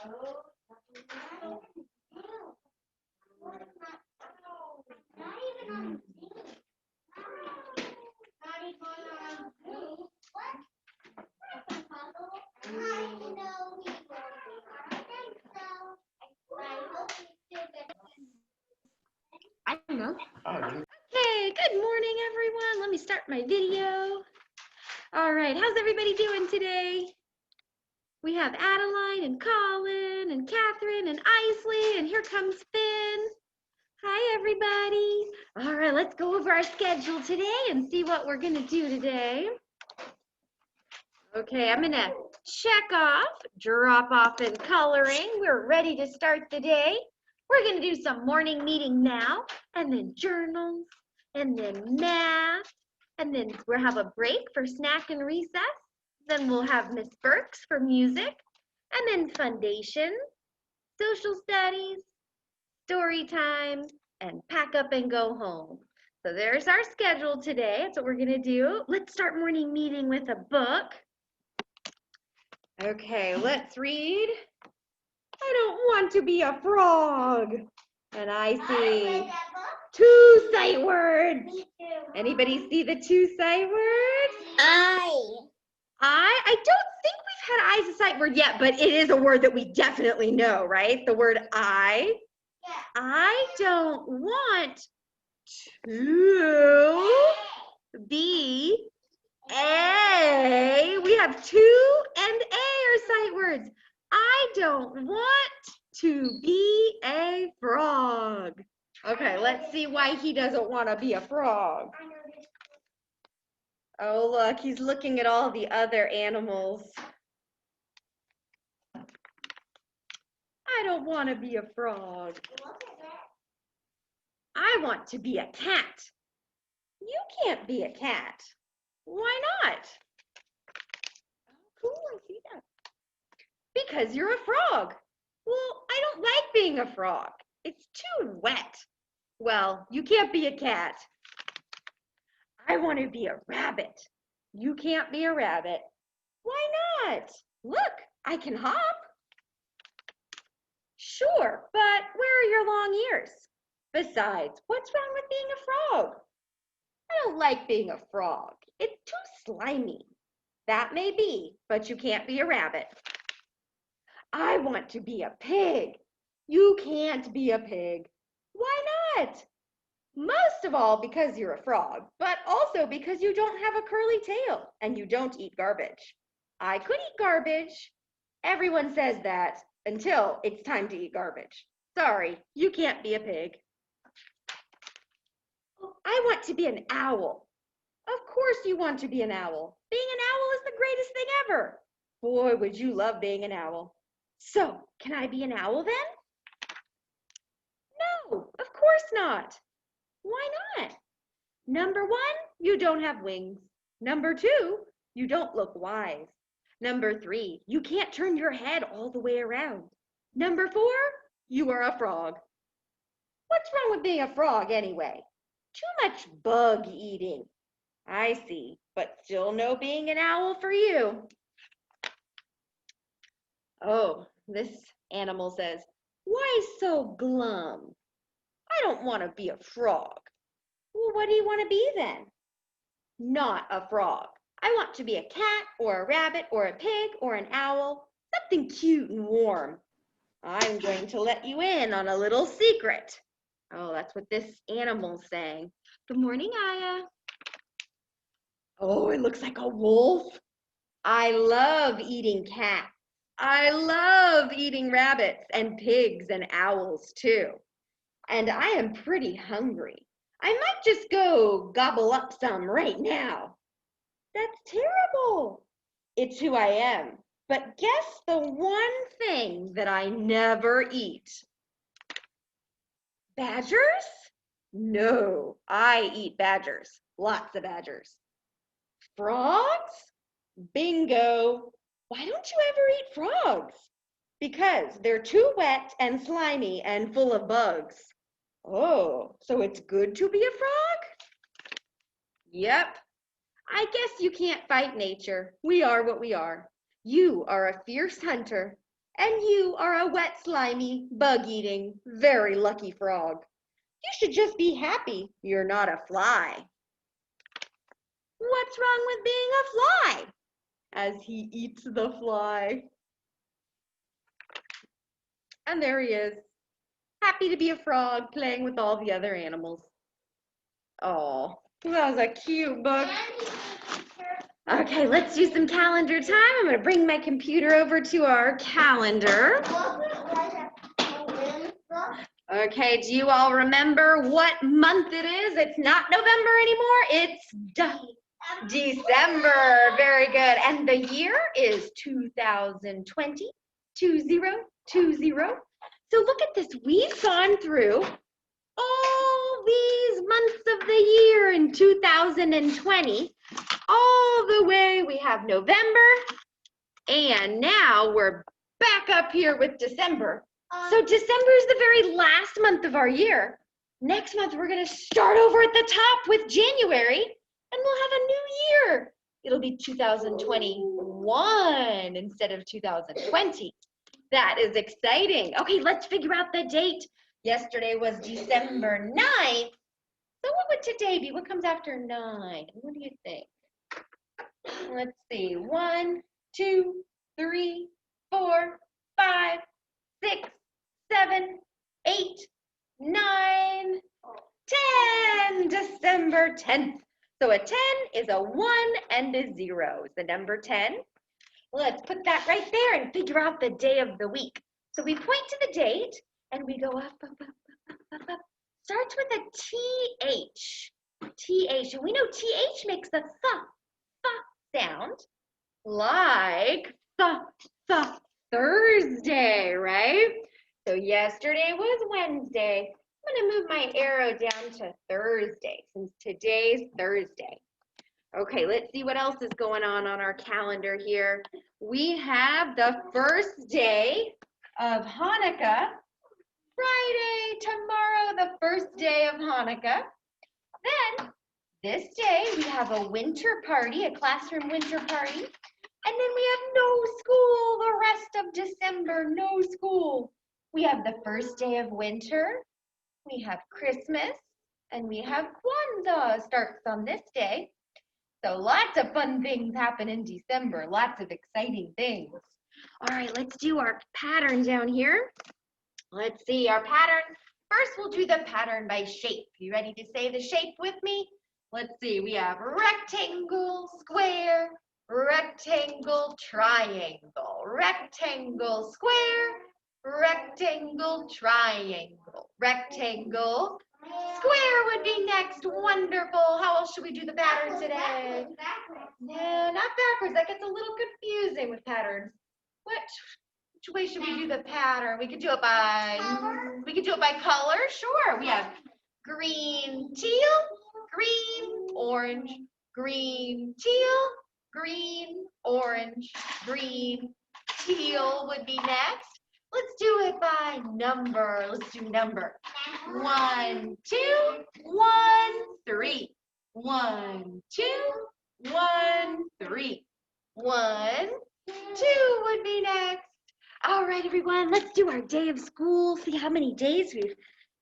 I don't know. Okay, good morning, everyone. Let me start my video. All right, how's everybody doing today? We have Adeline and Colin and Catherine and Isley, and here comes Finn. Hi, everybody. All right, let's go over our schedule today and see what we're gonna do today. Okay, I'm gonna check off, drop off and coloring. We're ready to start the day. We're gonna do some morning meeting now, and then journals, and then math, and then we'll have a break for snack and recess. Then we'll have Miss Burks for music, and then foundation, social studies, story time, and pack up and go home. So there's our schedule today. That's what we're gonna do. Let's start morning meeting with a book. Okay, let's read. I don't want to be a frog. And I see 2 sight words. Me too. Anybody see the 2 sight words? I don't think we've had I as a sight word yet, but it is a word that we definitely know, right? The word I. Yeah. I don't want to be a. We have 2 and a are sight words. I don't want to be a frog. Okay, let's see why he doesn't want to be a frog. I know this. Oh, look, he's looking at all the other animals. I don't want to be a frog. Look at that. I want to be a cat. You can't be a cat. Why not? Oh, cool, I see that. Because you're a frog. Well, I don't like being a frog. It's too wet. Well, you can't be a cat. I want to be a rabbit. You can't be a rabbit. Why not? Look, I can hop. Sure, but where are your long ears? Besides, what's wrong with being a frog? I don't like being a frog. It's too slimy. That may be, but you can't be a rabbit. I want to be a pig. You can't be a pig. Why not? Most of all because you're a frog, but also because you don't have a curly tail and you don't eat garbage. I could eat garbage. Everyone says that until it's time to eat garbage. Sorry, you can't be a pig. I want to be an owl. Of course you want to be an owl. Being an owl is the greatest thing ever. Boy, would you love being an owl. So, can I be an owl then? No, of course not. Why not? Number 1, you don't have wings. Number 2, you don't look wise. Number 3, you can't turn your head all the way around. Number 4, you are a frog. What's wrong with being a frog anyway? Too much bug eating. I see, but still no being an owl for you. Oh, this animal says, why so glum? I don't want to be a frog. Well, what do you want to be then? Not a frog. I want to be a cat or a rabbit or a pig or an owl, something cute and warm. I'm going to let you in on a little secret. Oh, that's what this animal's saying. Good morning, Aya. Oh, it looks like a wolf. I love eating cats. I love eating rabbits and pigs and owls too. And I am pretty hungry. I might just go gobble up some right now. That's terrible. It's who I am. But guess the one thing that I never eat. Badgers? No, I eat badgers. Lots of badgers. Frogs? Bingo. Why don't you ever eat frogs? Because they're too wet and slimy and full of bugs. Oh, so it's good to be a frog? Yep. I guess you can't fight nature. We are what we are. You are a fierce hunter. And you are a wet, slimy, bug-eating, very lucky frog. You should just be happy you're not a fly. What's wrong with being a fly? As he eats the fly. And there he is, happy to be a frog, playing with all the other animals. Oh, that was a cute book. Okay, let's do some calendar time. I'm going to bring my computer over to our calendar. Okay, do you all remember what month it is? It's not November anymore. It's December. Very good. And the year is 2020. 2020. So look at this. We've gone through all these months of the year in 2020. All the way we have November, and now we're back up here with December. So December is the very last month of our year. Next month we're going to start over at the top with January, and we'll have a new year. It'll be 2021 instead of 2020. That is exciting. Okay, let's figure out the date. Yesterday was December 9th. So what would today be? What comes after 9? What do you think? Let's see. 1, 2, 3, 4, 5, 6, 7, 8, 9, 10. December 10th. So a 10 is a 1 and a 0 is the number 10. Let's put that right there and figure out the day of the week. So we point to the date and we go up, up, up, up, up, up. Starts with a TH. TH. And we know TH makes a th sound, like Thursday, right? So yesterday was Wednesday. I'm going to move my arrow down to Thursday since today's Thursday. Okay, let's see what else is going on our calendar here. We have the first day of Hanukkah. Friday, tomorrow, the first day of Hanukkah. Then, this day, we have a winter party, a classroom winter party. And then we have no school the rest of December, no school. We have the first day of winter. We have Christmas. And we have Kwanzaa starts on this day. So lots of fun things happen in December, lots of exciting things. All right, let's do our pattern down here. Let's see our pattern. First, we'll do the pattern by shape. You ready to say the shape with me? Let's see, we have rectangle, square, rectangle, triangle, rectangle, square, rectangle, triangle, rectangle, square would be next. Wonderful. How else should we do the pattern today? No, not backwards. That gets a little confusing with patterns. Which way should we do the pattern? We could do it by color. Sure. We have green, teal, green, orange, green, teal, green, orange, green, teal would be next. Let's do it by number. Let's do number. 1, 2, 1, 3. 1, 2, 1, 3. 1, 2 would be next. All right, everyone, let's do our day of school. See how many days we've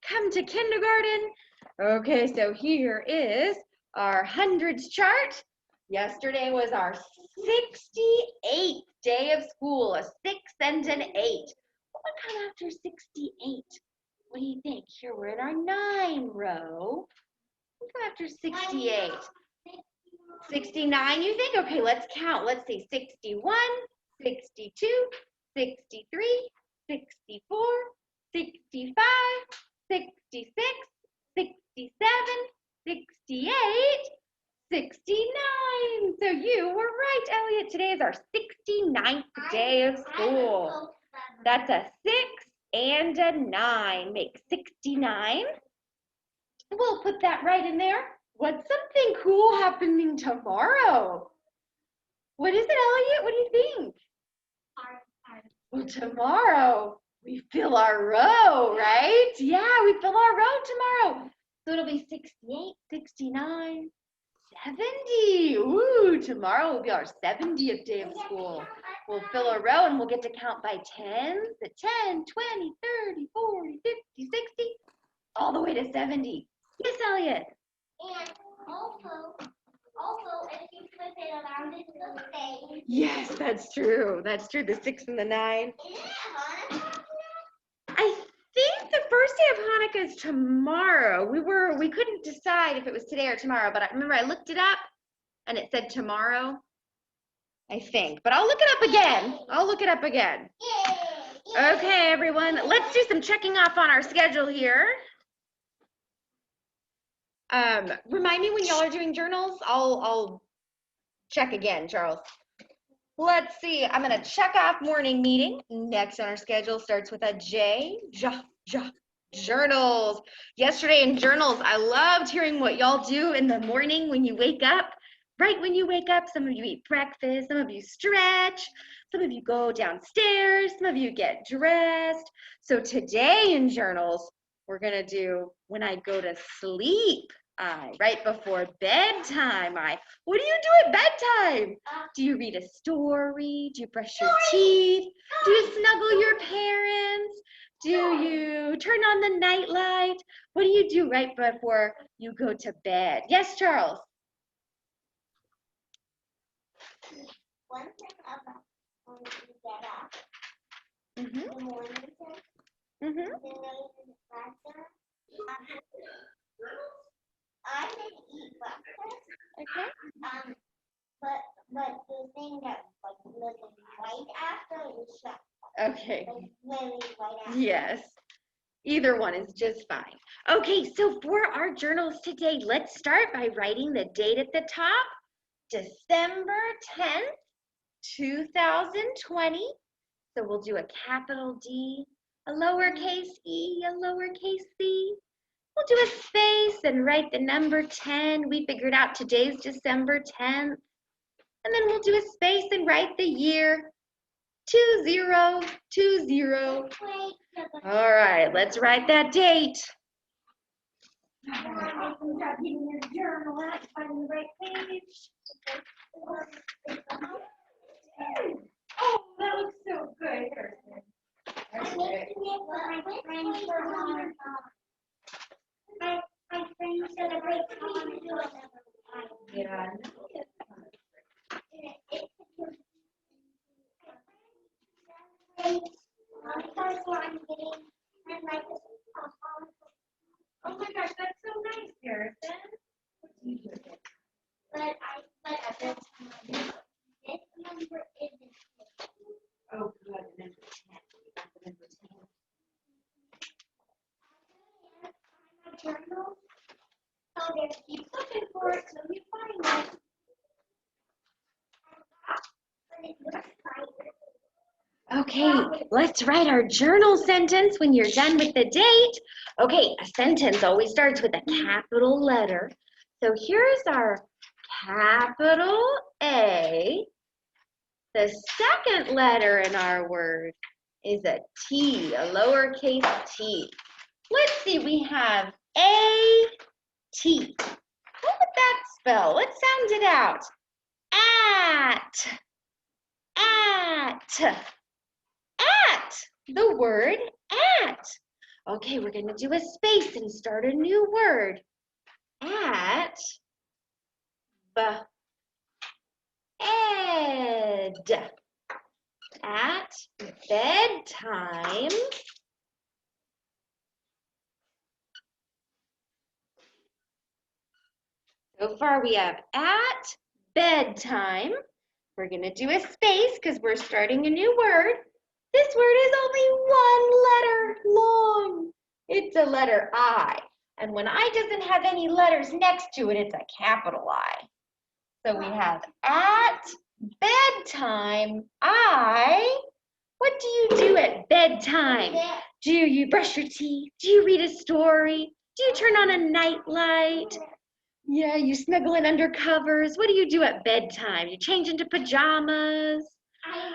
come to kindergarten. Okay, so here is our hundreds chart. Yesterday was our 68th day of school, a 6 and an 8. What would come after 68? What do you think? Here we're in our 9 row. What would come after 68? 69, you think? Okay, let's count. Let's see, 61, 62, 63, 64, 65, 66, 67, 68, 69. So you were right, Elliot. Today is our 69th day of school. That's a 6 and a 9. Make 69. We'll put that right in there. What's something cool happening tomorrow? What is it, Elliot? What do you think? Well, tomorrow we fill our row, right? Yeah, we fill our row tomorrow. So it'll be 68, 69, 70. Ooh, tomorrow will be our 70th day of school. We'll fill a row and we'll get to count by 10, the 10, 20, 30, 40, 50, 60, all the way to 70. Yes, Elliot? And also, if you flip it around, it's the same. Yes, that's true. That's true. The 6 and the 9. Isn't it Hanukkah? I think the first day of Hanukkah is tomorrow. We couldn't decide if it was today or tomorrow, but I remember I looked it up and it said tomorrow, I think. But I'll look it up again. Yay! Okay, everyone, let's do some checking off on our schedule here. Remind me when y'all are doing journals. I'll check again, Charles. Let's see. I'm gonna check off morning meeting. Next on our schedule starts with a J. Journals. Yesterday in journals, I loved hearing what y'all do in the morning when you wake up. Right when you wake up, some of you eat breakfast, some of you stretch, some of you go downstairs, some of you get dressed. So today in journals, we're gonna do when I go to sleep. Right before bedtime. What do you do at bedtime? Do you read a story? Do you brush your teeth? Do you snuggle your parents? Do you turn on the nightlight? What do you do right before you go to bed? Yes, Charles? One thing about when you get up Mm-hmm. in the morning, Mm-hmm. the nose is faster. I didn't eat breakfast. Okay. But the thing that was right after is shut. Okay. Very right after. Yes. Either one is just fine. Okay, so for our journals today, let's start by writing the date at the top, December 10th, 2020. So we'll do a capital D, a lowercase e, a lowercase c. We'll do a space and write the number 10. We figured out today's December 10th. And then we'll do a space and write the year, 2020. All right, let's write that date. Oh, that looks so good. I'm making it for my friends for Hanukkah. My friends celebrate Hanukkah. Yeah. Oh my gosh, that's so nice, Harrison. But this number isn't. Oh, good. Number 10. We got the number 10. My journal. So there, keep looking for it till you find it. Okay, let's write our journal sentence when you're done with the date. Okay, a sentence always starts with a capital letter. So here's our capital A. The second letter in our word is a T, a lowercase t. Let's see, we have A-T. What would that spell? Let's sound it out. At. The word at. Okay, we're going to do a space and start a new word. At bed. At bedtime. So far we have at bedtime. We're going to do a space because we're starting a new word. This word is only one letter long. It's a letter I. And when I doesn't have any letters next to it, it's a capital I. So we have at bedtime, what do you do at bedtime? Do you brush your teeth? Do you read a story? Do you turn on a night light? Yeah, you snuggle in under covers. What do you do at bedtime? You change into pajamas?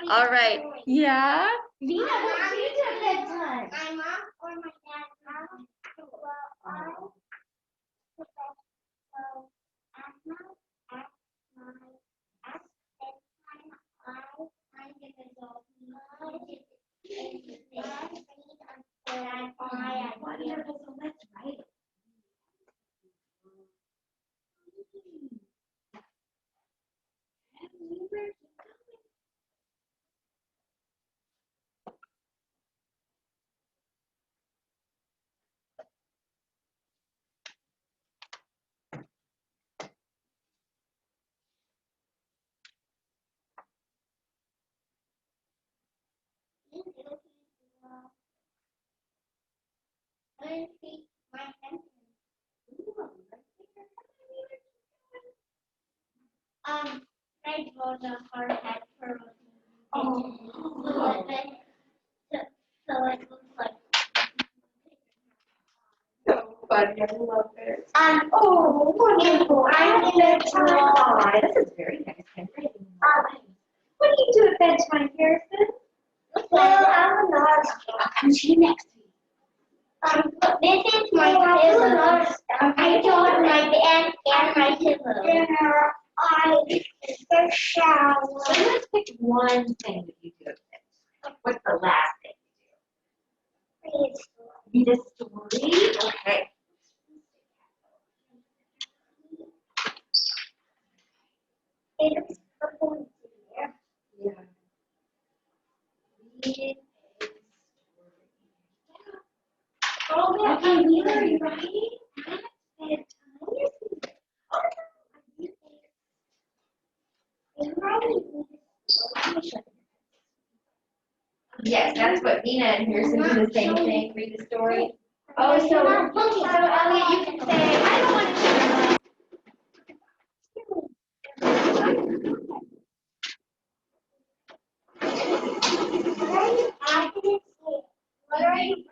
All right. Yeah? Vina, what do you do at bedtime? My mom or my dad's mom. Well, at bedtime, I'm gonna flip it so it looks like. So funny, I love it. Oh, wonderful. I'm in bedtime. This is very nice handwriting. What do you do at bedtime, Harrison? Well, I'm not. I'll come to you next week. This is my pillow. I told my bed and my pillow. I the shower. So let's pick one thing that you do at bedtime. What's the last thing you do? Read a story. Okay. It's purple here. Yeah. Read a story. Oh, Okay, Mila, are you writing at bedtime? Yes, that's what Nina and Harrison do the same thing. Read a story. Oh, so Elliot, you can say, I don't want to share. What are you writing?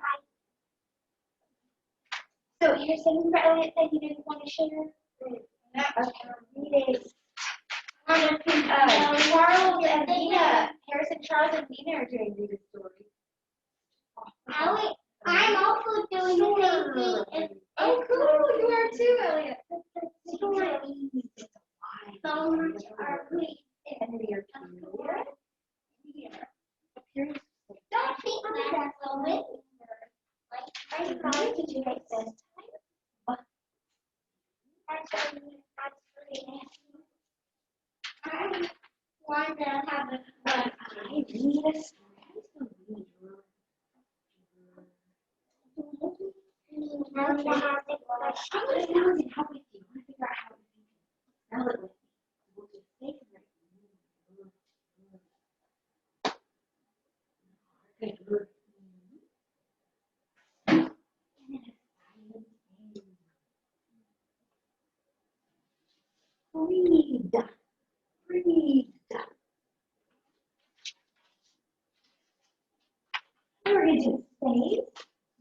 So you're saying for Elliot that you didn't want to share? Okay. Charles and Nina, Harrison, Charles and Nina are doing read a story. I'm also doing the same thing. Oh, cool! You are too, Elliot. Stories are great. And we are here. Don't think that's so with I'm trying to do like this. I want to have a fun. I read a story. Now we have the question. I'm going to sound it out with you. I want to figure out how to spell it with me. We'll just say it right. Good. Read. We're going to say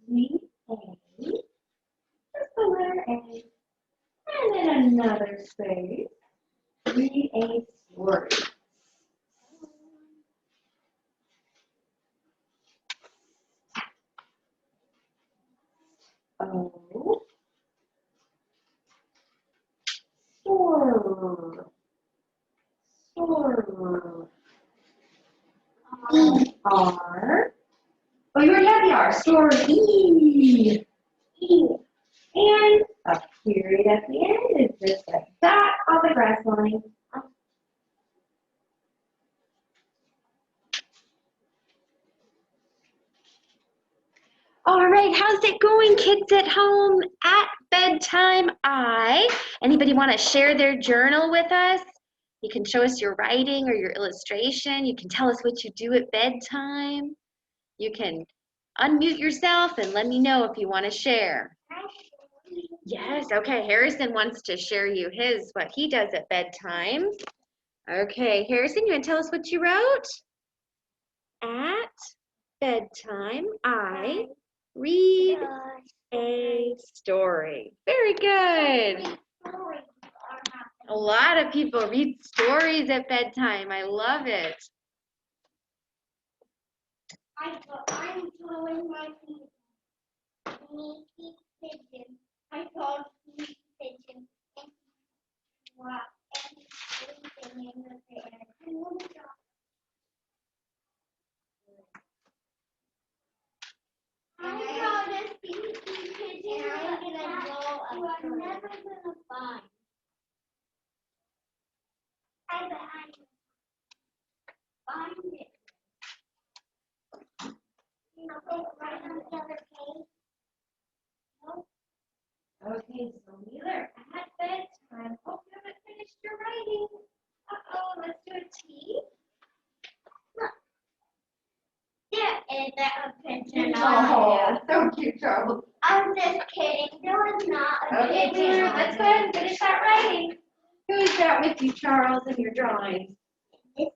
read a, just the letter A, and then another space. Read a story. O. Store. R. Oh, you already have the R. Story. And a period at the end is just a dot on the grass line. All right, how's it going, kids at home at bedtime? Anybody want to share their journal with us? You can show us your writing or your illustration. You can tell us what you do at bedtime. You can unmute yourself and let me know if you want to share. Yes, okay, Harrison wants to share you what he does at bedtime. Okay, Harrison, you want to tell us what you wrote? At bedtime, I read a story. Very good. A lot of people read stories at bedtime. I love it. I'm drawing my sneaky pigeon. I called sneaky pigeon. Wow. And everything in the air. I called a sneaky pigeon. I'm gonna go. You are never gonna find. I bet I can find it. Right on the other page. Nope. Okay, so Wheeler, at bedtime. Oh, you haven't finished your writing. Uh-oh, let's do a T. There is that a pigeon. Oh, so cute, Charles. I'm just kidding. There was not a Okay, pigeon. Wheeler, let's go ahead and finish that writing. Who is that with you, Charles, in your drawing? This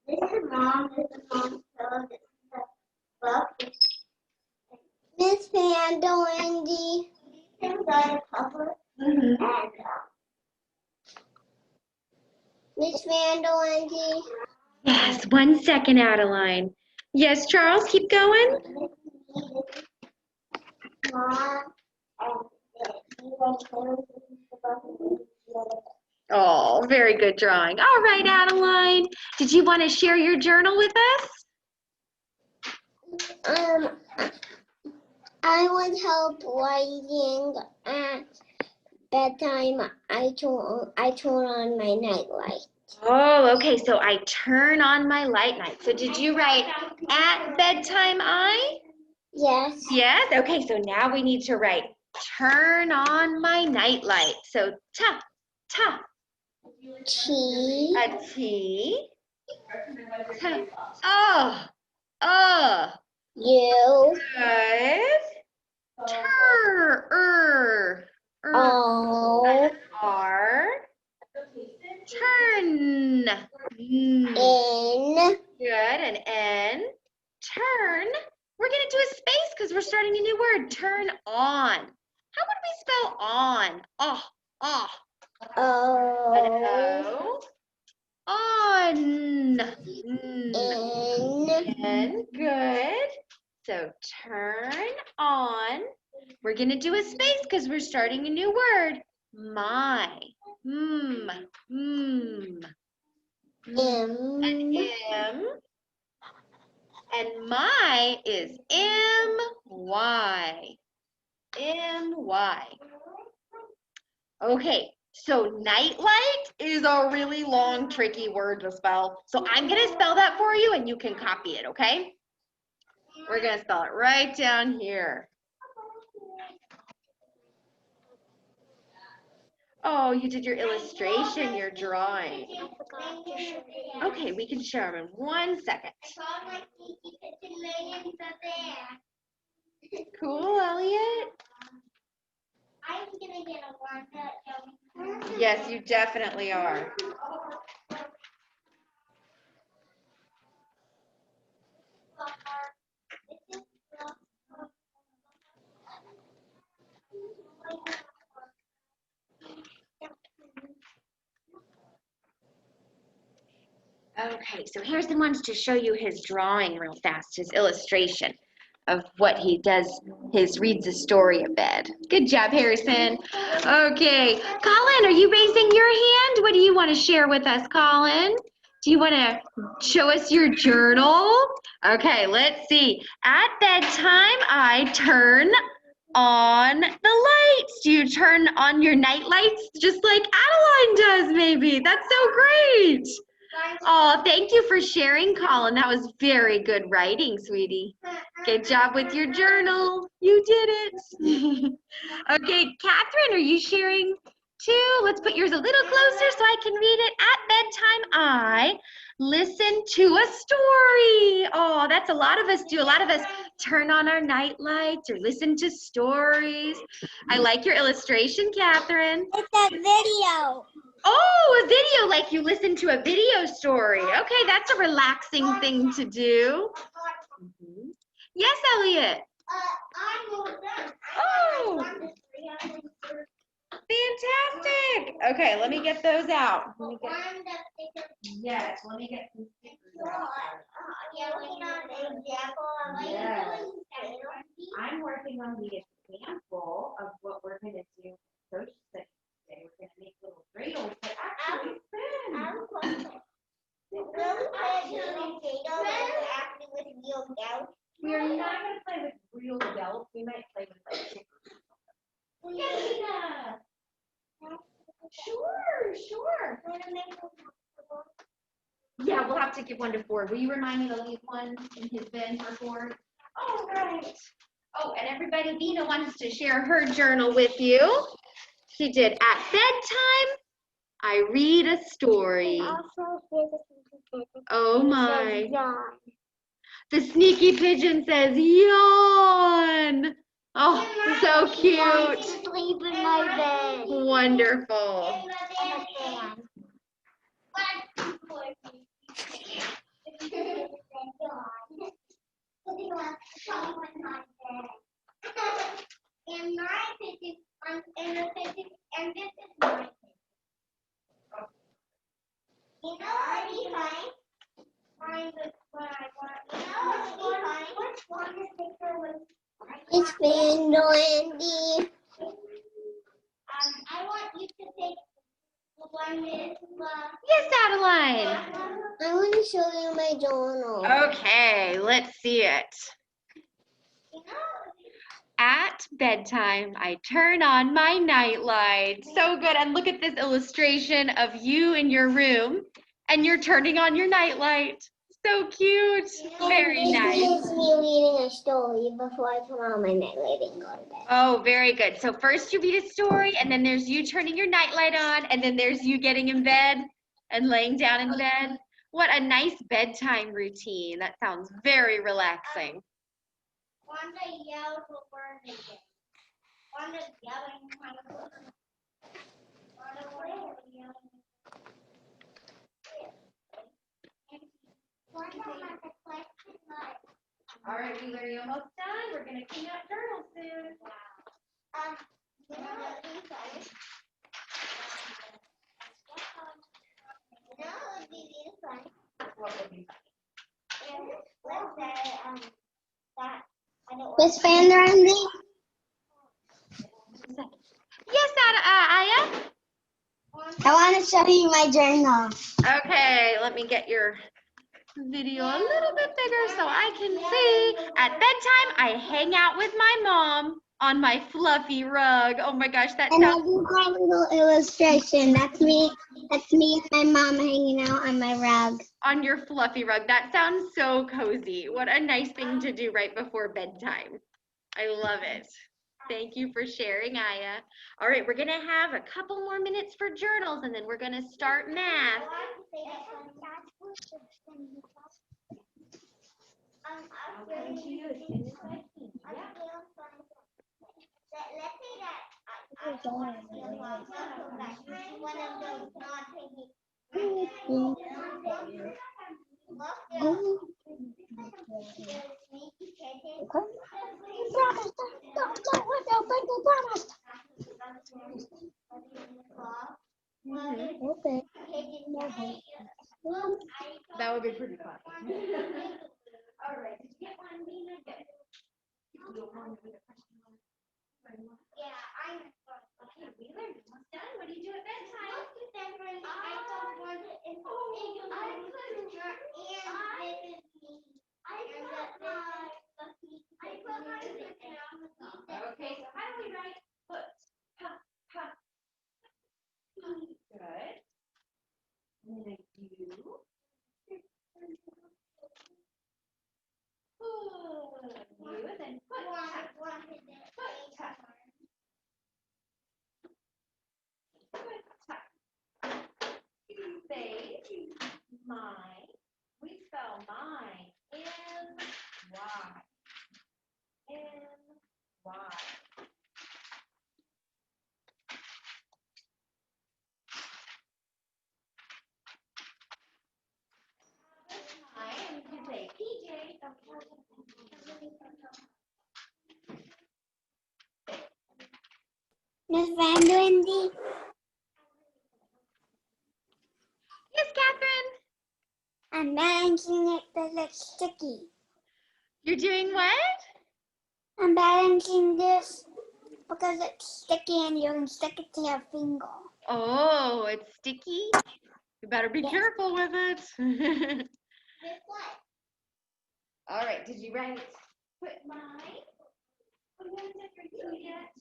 This is mom. This is mom's pillow. This is the book. Miss Panda Wendy. These things are in public. And Miss Panda Wendy. Yes, 1 second, Adeline. Yes, Charles, keep going. Mom. Oh, very good drawing. All right, Adeline. Did you want to share your journal with us? I want help writing at bedtime. I turn on my nightlight. Oh, okay. So I turn on my light night. So did you write at bedtime I? Yes. Yes. Okay. So now we need to write turn on my night light. So ta, ta. T. A T. Ta. Oh. U. Good. O. R. Turn. N. Good. An N. Turn. We're going to do a space because we're starting a new word. Turn on. How would we spell on? Oh. An O. O. On. N. N. Good. So turn on. We're going to do a space because we're starting a new word. My. M. An M. And my is M-Y. M-Y. Okay, so nightlight is a really long, tricky word to spell. So I'm going to spell that for you and you can copy it, okay? We're going to spell it right down here. Oh, you did your illustration, your drawing. Okay, we can share them in 1 second. Cool, Elliot? I'm gonna get a wand. Yes, you definitely are. Okay, so here's the ones to show you his drawing real fast, his illustration of what he does, reads a story a bed. Good job, Harrison. Okay, Colin, are you raising your hand? What do you want to share with us, Colin? Do you want to show us your journal? Okay, let's see. At bedtime, I turn on the lights. Do you turn on your night lights just like Adeline does, maybe? That's so great. Oh, thank you for sharing, Colin. That was very good writing, sweetie. Good job with your journal. You did it. Okay, Catherine, are you sharing too? Let's put yours a little closer so I can read it. At bedtime, I listen to a story. Oh, that's a lot of us do. A lot of us turn on our night lights or listen to stories. I like your illustration, Catherine. It's a video. Oh, a video, like you listen to a video story. Okay, that's a relaxing thing to do. Yes, Elliot. Oh, fantastic. Okay, let me get those out. Yes, let me get some stickers out. Yes. I'm working on the example of what we're going to do. Coach said today we're going to make little dreidels, but actually spin. We are not going to play with real adults. We might play with like chickens. Yeah. Sure. Yeah, we'll have to give one to Ford. Will you remind me to leave one in his bin for Ford? All right. Oh, and everybody, Dina wants to share her journal with you. She did at bedtime, I read a story. Oh my. The sneaky pigeon says yawn. Oh, so cute. Sleep in my bed. Wonderful. It's been Andy. I want you to take 1 minute. Yes, Adeline. I want to show you my journal. Okay, let's see it. At bedtime, I turn on my nightlight. So good. And look at this illustration of you in your room and you're turning on your nightlight. So cute. Very nice. This is me reading a story before I turn on my nightlight and go to bed. Oh, very good. So first you read a story and then there's you turning your nightlight on and then there's you getting in bed and laying down in bed. What a nice bedtime routine. That sounds very relaxing. Wanda yelled for word again. Wanda's yelling. All right, Wheeler, you're almost done. We're going to clean up journals soon. What would be Miss Van Randy? Yes, Aya? I want to show you my journal. Okay, let me get your video a little bit bigger so I can see. At bedtime, I hang out with my mom on my fluffy rug. Oh my gosh, that And I sounds do my little illustration. That's me. That's me and my mom hanging out on my rug. on your fluffy rug. That sounds so cozy. What a nice thing to do right before bedtime. I love it. Thank you for sharing, Aya. All right, we're going to have a couple more minutes for journals and then we're going to start math. I'll come to you as soon as I can. Yeah. Let's say that I want to feel like one of those Okay. That would be pretty fun. All right, did you get one, Nina? Good. Yeah, I'm Okay, Wheeler, you're almost done. What do you do at bedtime? I don't want to. I couldn't. And this is me. Okay, so how do we write put? Ha, ha. Good. And then a U. U, and then put. Ha. Put. Ha. You say mine. We spell mine. M-Y. M-Y. And you say PJ. Miss Van Wendy. Yes, Catherine. I'm balancing it because it's sticky. You're doing what? I'm balancing this because it's sticky and you can stick it to your finger. Oh, it's sticky. You better be Yes. careful with it. Guess what? All right, did you write put mine? We haven't done your U yet.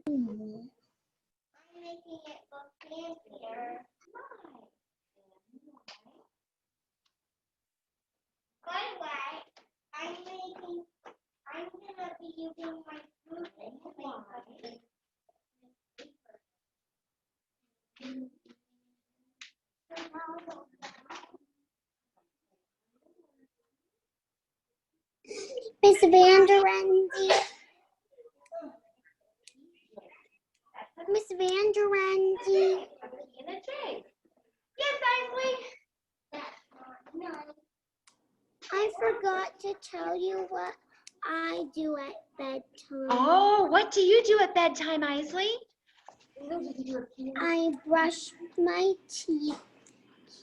I'm making it look fancier. By the way, I'm gonna be using my fruit and tomato. Miss Vanderendy. Miss Vanderendy. And a J. Yes, Isley. I forgot to tell you what I do at bedtime. Oh, what do you do at bedtime, Isley? I brush my teeth,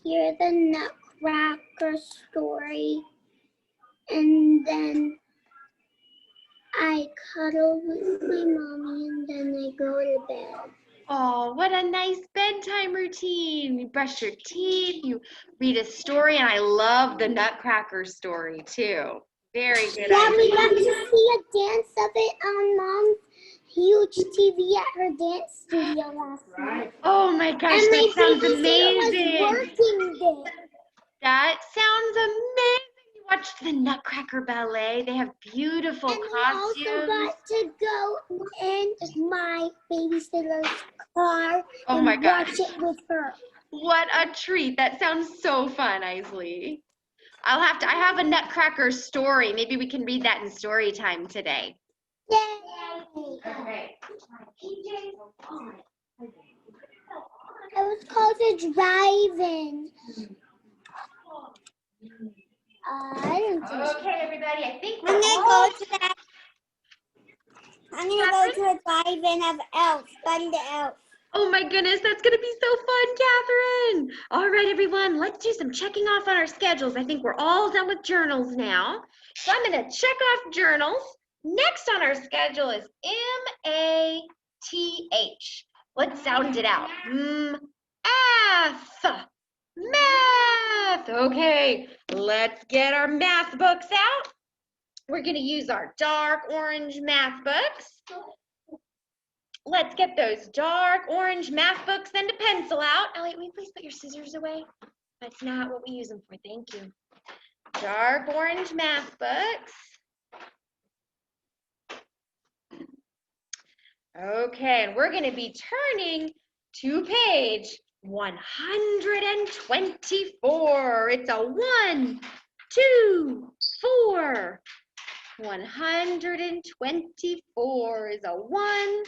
hear the Nutcracker story, and then I cuddle with my mommy, and then I go to bed. Oh, what a nice bedtime routine. You brush your teeth, you read a story, and I love the Nutcracker story too. Very good. Yeah, Isley. we got to see a dance of it on Mom's huge TV at her dance studio last night. Oh my gosh, And my that sounds babysitter was amazing. working there. That sounds amazing. You watched the Nutcracker Ballet. They have beautiful And we also costumes. got to go in my babysitter's car Oh and my gosh. watch it with her. What a treat. That sounds so fun, Isley. I have a Nutcracker story. Maybe we can read that in story time today. Yay! Okay. It was called a drive-in. I don't think Okay, everybody. I think I'm we're gonna all... go to that. I'm gonna go to a drive-in of Elf, Fun to Elf. Oh my goodness, that's going to be so fun, Catherine. All right, everyone, let's do some checking off on our schedules. I think we're all done with journals now. So I'm going to check off journals. Next on our schedule is M-A-T-H. Let's sound it out. Math. Math. Okay, let's get our math books out. We're going to use our dark orange math books. Let's get those dark orange math books and a pencil out. Elliot, will you please put your scissors away? That's not what we use them for. Thank you. Dark orange math books. Okay, and we're going to be turning to page 124. It's a 1, 2, 4. 124 is a 1,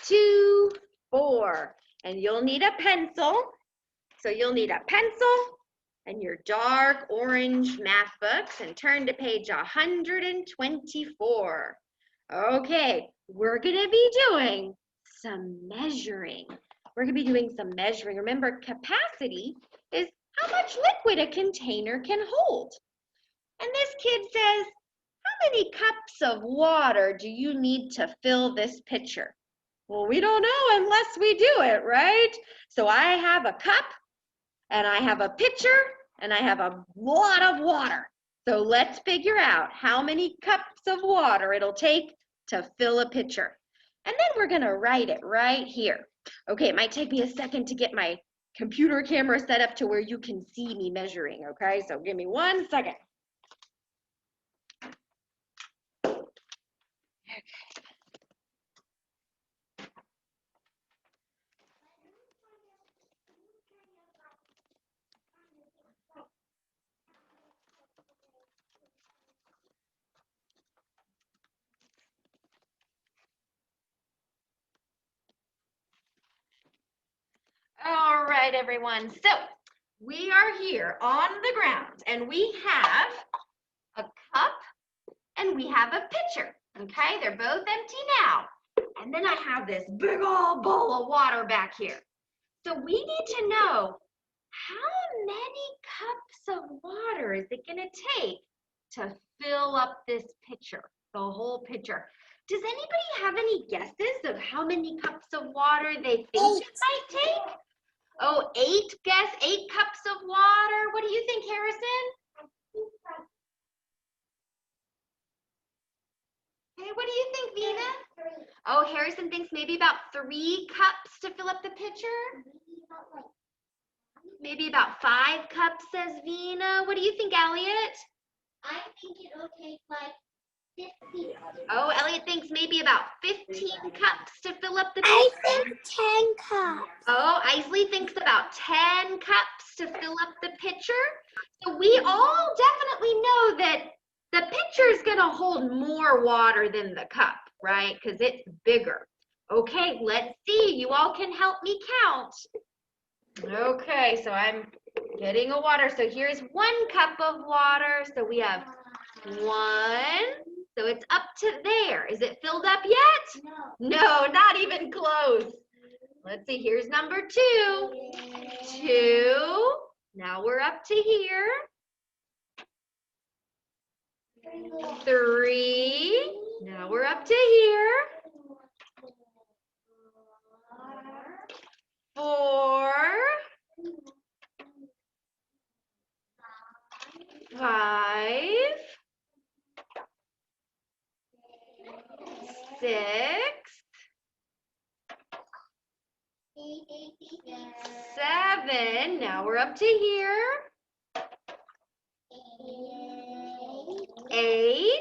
2, 4. And you'll need a pencil. So you'll need a pencil and your dark orange math books and turn to page 124. Okay, we're going to be doing some measuring. We're going to be doing some measuring. Remember, capacity is how much liquid a container can hold. And this kid says, how many cups of water do you need to fill this pitcher? Well, we don't know unless we do it, right? So I have a cup, and I have a pitcher, and I have a lot of water. So let's figure out how many cups of water it'll take to fill a pitcher. And then we're going to write it right here. Okay, it might take me a second to get my computer camera set up to where you can see me measuring, okay? So give me 1 second. All right, everyone. So we are here on the ground, and we have a cup and we have a pitcher. Okay, they're both empty now. And then I have this big old bowl of water back here. So we need to know how many cups of water is it going to take to fill up this pitcher, the whole pitcher. Does anybody have any guesses of how many cups of water they think it might take? Oh, 8, guess 8 cups of water. What do you think, Harrison? Okay, what do you think, Vina? Oh, Harrison thinks maybe about 3 cups to fill up the pitcher. Maybe about 5 cups, says Vina. What do you think, Elliot? I think it'll take like 50. Oh, Elliot thinks maybe about 15 cups to fill up the pitcher. I think 10 cups. Oh, Isley thinks about 10 cups to fill up the pitcher. So we all definitely know that The pitcher is gonna hold more water than the cup, right? Because it's bigger. Okay, let's see. You all can help me count. Okay, so I'm getting a water. So here's 1 cup of water. So we have 1. So it's up to there. Is it filled up yet? No, not even close. Let's see, here's number 2. 2. Now we're up to here. 3. Now we're up to here. 4. 5. 6. 7. Now we're up to here. 8.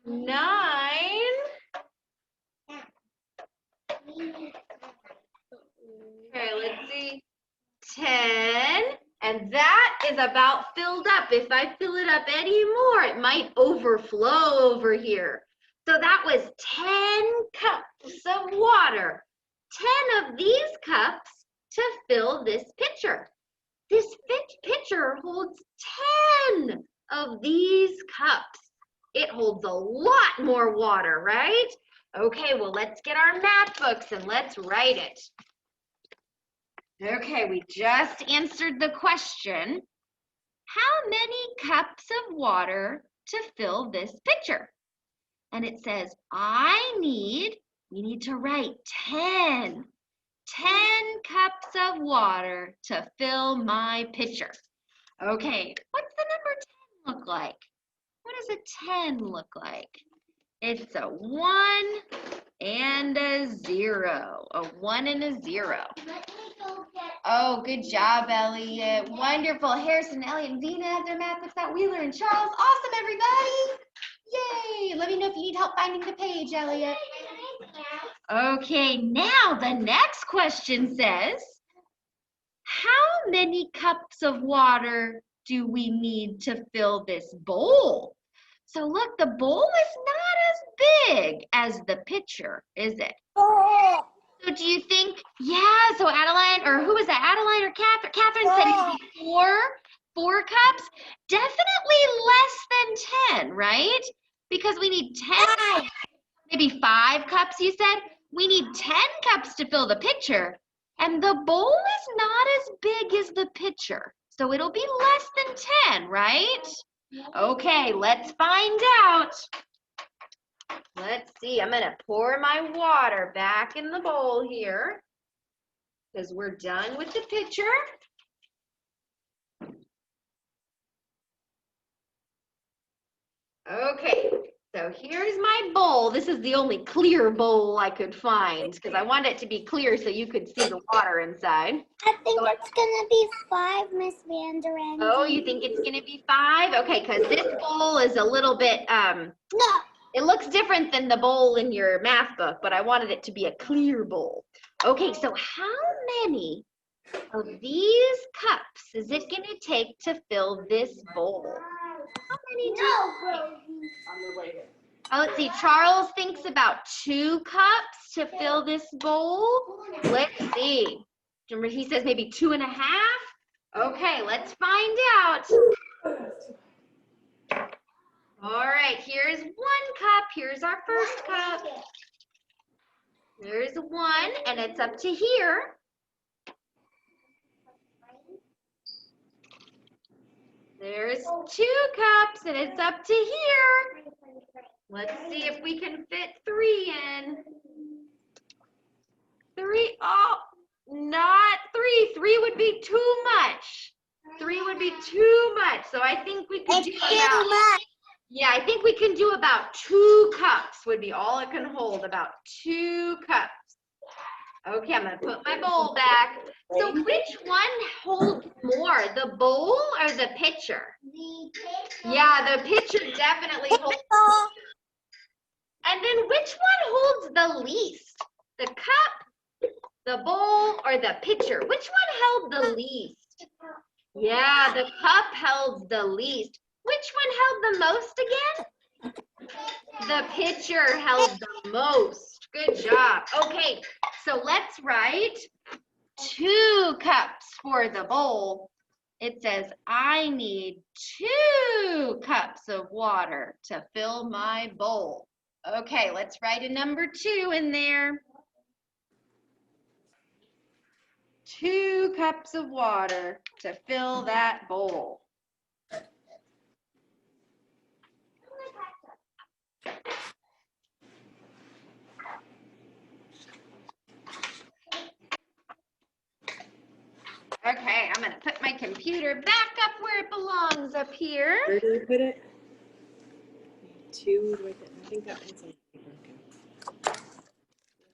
9. Okay, let's see. 10. And that is about filled up. If I fill it up any more, it might overflow over here. So that was 10 cups of water. 10 of these cups to fill this pitcher. This pitcher holds 10 of these cups. It holds a lot more water, right? Okay, well, let's get our math books and let's write it. Okay, we just answered the question. How many cups of water to fill this pitcher? And it says, we need to write 10 cups of water to fill my pitcher. Okay, what's the number 10 look like? What does a 10 look like? It's a 1 and a 0. A 1 and a 0. Oh, good job, Elliot. Wonderful. Harrison, Elliot, and Dina have their math books out. Wheeler and Charles. Awesome, everybody. Yay. Let me know if you need help finding the page, Elliot. Okay, now the next question says, how many cups of water do we need to fill this bowl? So look, the bowl is not as big as the pitcher, is it? So do you think, yeah, so Adeline, or who was that, Adeline or Catherine? Catherine said it would be 4 cups. Definitely less than 10, right? Because we need 10, maybe 5 cups, you said? We need 10 cups to fill the pitcher, and the bowl is not as big as the pitcher. So it'll be less than 10, right? Okay, let's find out. Let's see, I'm gonna pour my water back in the bowl here because we're done with the pitcher. Okay, so here's my bowl. This is the only clear bowl I could find because I wanted it to be clear so you could see the water inside. I think it's gonna be 5, Miss Vanderin. Oh, you think it's gonna be 5? Okay, because this bowl is a little bit, No. It looks different than the bowl in your math book, but I wanted it to be a clear bowl. Okay, so how many of these cups is it going to take to fill this bowl? How many do you think? Oh, let's see. Charles thinks about 2 cups to fill this bowl. Let's see. Remember, he says maybe 2.5. Okay, let's find out. All right, here's 1 cup. Here's our first cup. There's 1, and it's up to here. There's 2 cups, and it's up to here. Let's see if we can fit 3 in. 3, oh, not 3. 3 would be too much. 3 would be too much, so I think we could do about... Yeah, I think we can do about 2 cups would be all it can hold, about 2 cups. Okay, I'm gonna put my bowl back. So which one holds more, the bowl or the pitcher? The pitcher. Yeah, the pitcher definitely holds. And then which one holds the least? The cup, the bowl, or the pitcher? Which one held the least? Yeah, the cup held the least. Which one held the most again? The pitcher held the most. Good job. Okay, so let's write 2 cups for the bowl. It says, I need 2 cups of water to fill my bowl. Okay, let's write a number 2 in there. 2 cups of water to fill that bowl. Okay, I'm gonna put my computer back up where it belongs up here. Where do we put it? 2 with it. I think that one's on broken.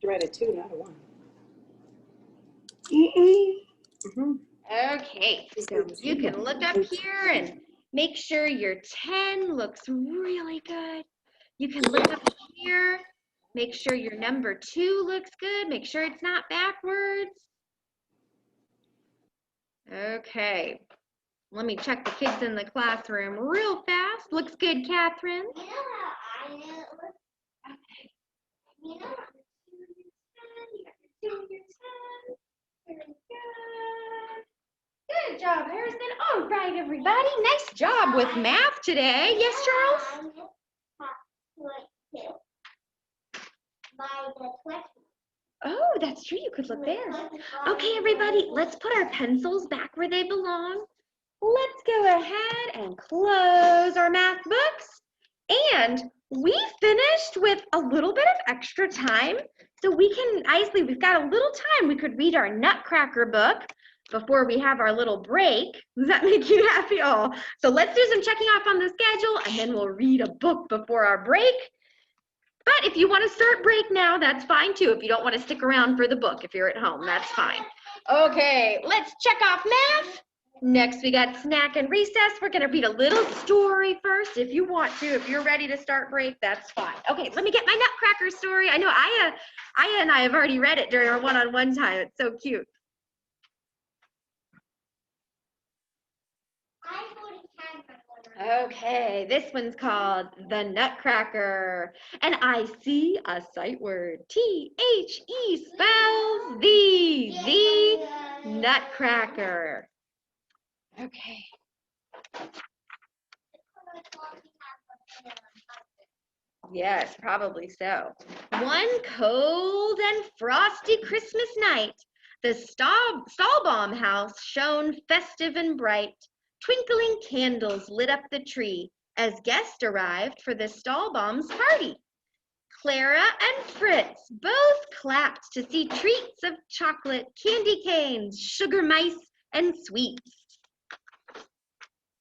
You write a 2, not a 1. Okay, so you can look up here and make sure your 10 looks really good. You can look up here, make sure your number 2 looks good. Make sure it's not backwards. Okay, let me check the kids in the classroom real fast. Looks good, Catherine. You know how I knew it was? Okay. You know, Good job, Harrison. All right, everybody. Nice job with math today. Yes, Charles? Oh, that's true. You could look there. Okay, everybody, let's put our pencils back where they belong. Let's go ahead and close our math books. And we finished with a little bit of extra time. So we can, Isley, we've got a little time. We could read our Nutcracker book before we have our little break. Does that make you happy? Oh, so let's do some checking off on the schedule, and then we'll read a book before our break. But if you want to start break now, that's fine too. If you don't want to stick around for the book, if you're at home, that's fine. Okay, let's check off math. Next, we got snack and recess. We're going to read a little story first if you want to. If you're ready to start break, that's fine. Okay, let me get my Nutcracker story. I know Aya and I have already read it during our one-on-one time. It's so cute. Okay, this one's called The Nutcracker. And I see a sight word. T-H-E spells the Nutcracker. Okay. Yes, probably so. One cold and frosty Christmas night, the Stahlbaum house shone festive and bright. Twinkling candles lit up the tree as guests arrived for the Stahlbaum's party. Clara and Fritz both clapped to see treats of chocolate, candy canes, sugar mice, and sweets.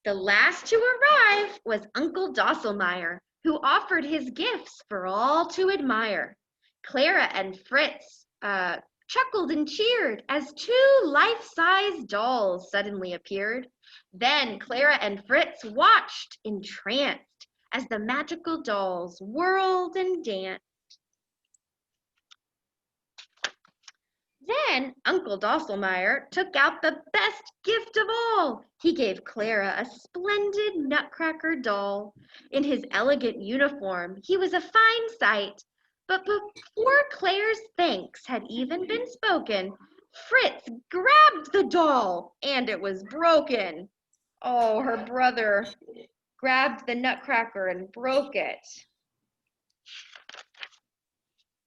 The last to arrive was Uncle Dosselmeyer, who offered his gifts for all to admire. Clara and Fritz chuckled and cheered as 2 life-size dolls suddenly appeared. Then Clara and Fritz watched, entranced, as the magical dolls whirled and danced. Then Uncle Dosselmeyer took out the best gift of all. He gave Clara a splendid Nutcracker doll. In his elegant uniform, he was a fine sight. But before Clara's thanks had even been spoken, Fritz grabbed the doll, and it was broken. Oh, her brother grabbed the Nutcracker and broke it.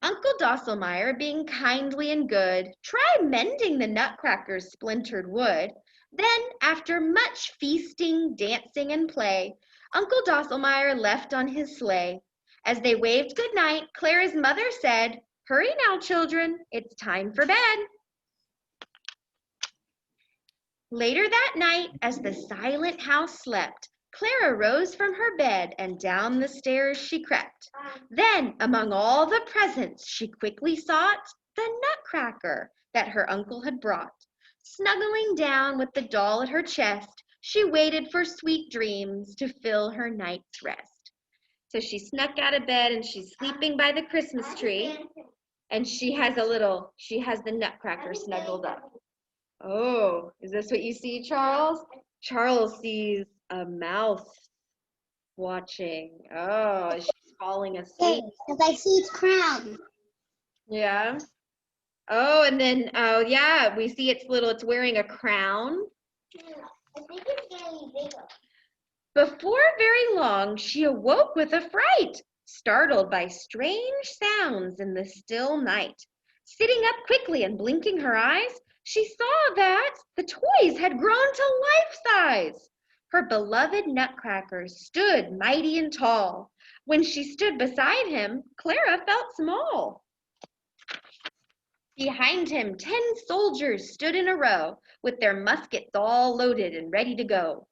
Uncle Dosselmeyer, being kindly and good, tried mending the Nutcracker's splintered wood. Then, after much feasting, dancing, and play, Uncle Dosselmeyer left on his sleigh. As they waved goodnight, Clara's mother said, "Hurry now, children, it's time for bed." Later that night, as the silent house slept, Clara rose from her bed and down the stairs she crept. Then, among all the presents, she quickly sought the Nutcracker that her uncle had brought. Snuggling down with the doll at her chest, she waited for sweet dreams to fill her night's rest. So she snuck out of bed and she's sleeping by the Christmas tree, and she has the Nutcracker snuggled up. Oh, is this what you see, Charles? Charles sees a mouse watching. Oh, she's falling asleep. Because I see its crown. Yeah. Oh, and then, oh, yeah, we see it's wearing a crown. I think it's getting bigger. Before very long, she awoke with a fright, startled by strange sounds in the still night. Sitting up quickly and blinking her eyes, she saw that the toys had grown to life size. Her beloved Nutcracker stood mighty and tall. When she stood beside him, Clara felt small. Behind him, 10 soldiers stood in a row, with their muskets all loaded and ready to go.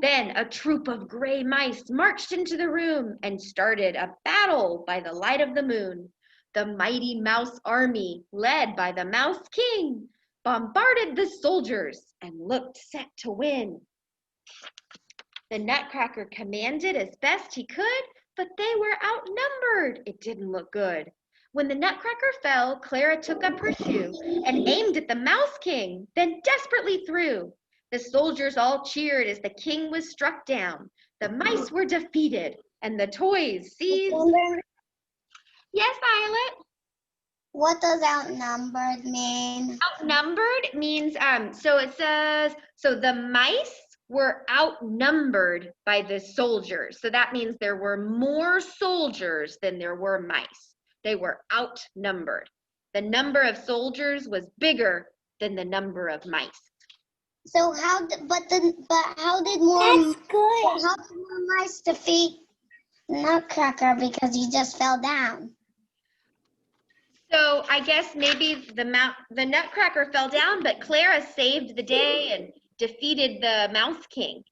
Then a troop of gray mice marched into the room and started a battle by the light of the moon. The mighty mouse army, led by the Mouse King, bombarded the soldiers and looked set to win. The Nutcracker commanded as best he could, but they were outnumbered. It didn't look good. When the Nutcracker fell, Clara took up her shoe and aimed at the Mouse King, then desperately threw. The soldiers all cheered as the king was struck down. The mice were defeated, and the toys seized. Yes, Violet? What does outnumbered mean? Outnumbered means, so it says, so the mice were outnumbered by the soldiers. So that means there were more soldiers than there were mice. They were outnumbered. The number of soldiers was bigger than the number of mice. So how did how did more mice defeat Nutcracker because he just fell down? So I guess maybe the Nutcracker fell down, but Clara saved the day and defeated the Mouse King.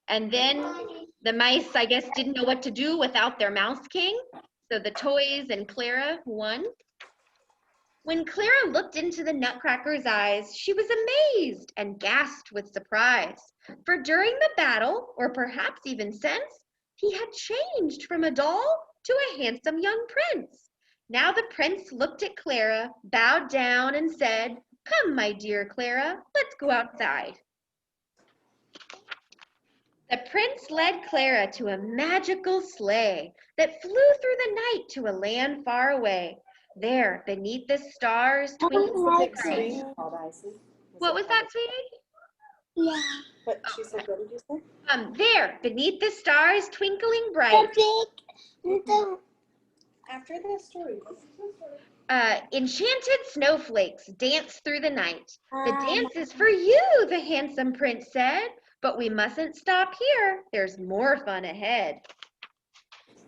And then the mice, I guess, didn't know what to do without their Mouse King. So the toys and Clara won. When Clara looked into the Nutcracker's eyes, she was amazed and gasped with surprise. For during the battle, or perhaps even since, he had changed from a doll to a handsome young prince. Now the prince looked at Clara, bowed down, and said, "Come, my dear Clara, let's go outside." The prince led Clara to a magical sleigh that flew through the night to a land far away. There, beneath the stars, twinkled Big bright. screen called Icy. What was that, sweetie? Yeah. But she said, what did you say? There, beneath the stars, twinkling The bright. After the story. Enchanted snowflakes danced through the night. The dance is for you, the handsome prince said. But we mustn't stop here. There's more fun ahead.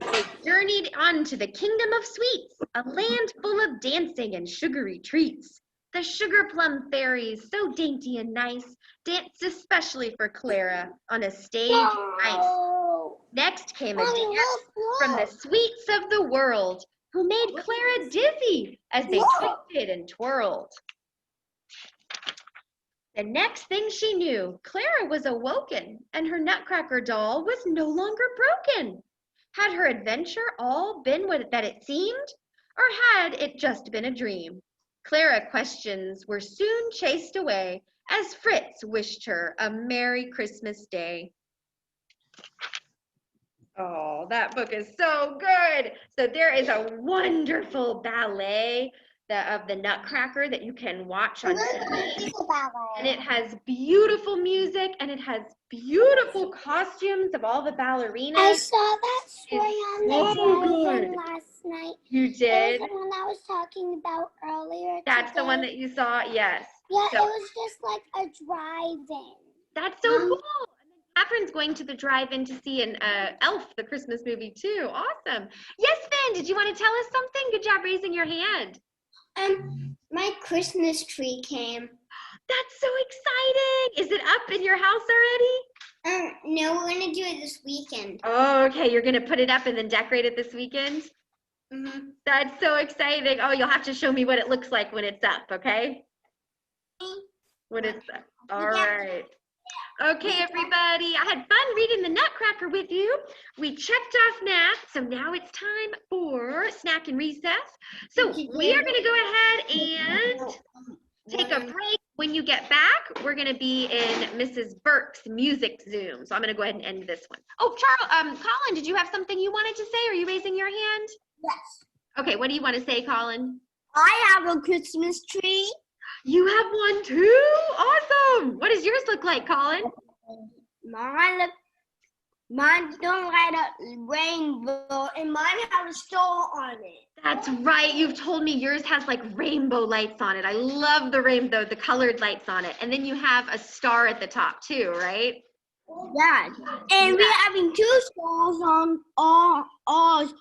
They journeyed on to the kingdom of sweets, a land full of dancing and sugary treats. The sugar plum fairies, so dainty and nice, danced especially for Clara on a stage of ice. Next came a dance from the sweets of the world, who made Clara dizzy as they twisted and twirled. The next thing she knew, Clara was awoken, and her Nutcracker doll was no longer broken. Had her adventure all been what that it seemed, or had it just been a dream? Clara questions were soon chased away as Fritz wished her a Merry Christmas Day. Oh, that book is so good. So there is a wonderful ballet of the Nutcracker that you can watch on TV. And it has beautiful music and it has beautiful costumes of all the ballerinas. I saw that story on the television last night. You did? It was the one I was talking about earlier. That's the one that you saw? Yes. Yeah, So, it was just like a drive-in. that's so cool. And then Catherine's going to the drive-in to see an Elf, the Christmas movie too. Awesome. Yes, Finn, did you want to tell us something? Good job raising your hand. My Christmas tree came. That's so exciting. Is it up in your house already? No, we're gonna do it this weekend. Oh, okay. You're going to put it up and then decorate it this weekend? Mm-hmm. That's so exciting. Oh, you'll have to show me what it looks like when it's up, okay? When it's up. All right. Okay, everybody. I had fun reading the Nutcracker with you. We checked off math, so now it's time for snack and recess. So we are going to go ahead and take a break. When you get back, we're gonna be in Mrs. Burke's music Zoom. So I'm gonna go ahead and end this one. Oh, Colin, did you have something you wanted to say? Are you raising your hand? Yes. Okay, what do you want to say, Colin? I have a Christmas tree. You have one too? Awesome. What does yours look like, Colin? Mine don't light up rainbow, and mine has a star on it. That's right. You've told me yours has like rainbow lights on it. I love the rainbow, the colored lights on it. And then you have a star at the top too, right? Yeah, and we're having 2 stars on ours.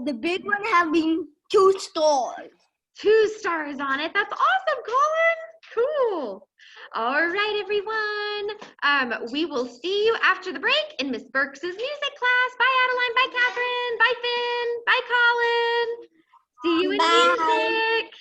The big one having 2 stars. 2 stars on it. That's awesome, Colin. Cool. All right, everyone. We will see you after the break in Miss Burks' music class. Bye, Adeline. Bye, Catherine. Bye, Finn. Bye, Colin. See you in Bye. music.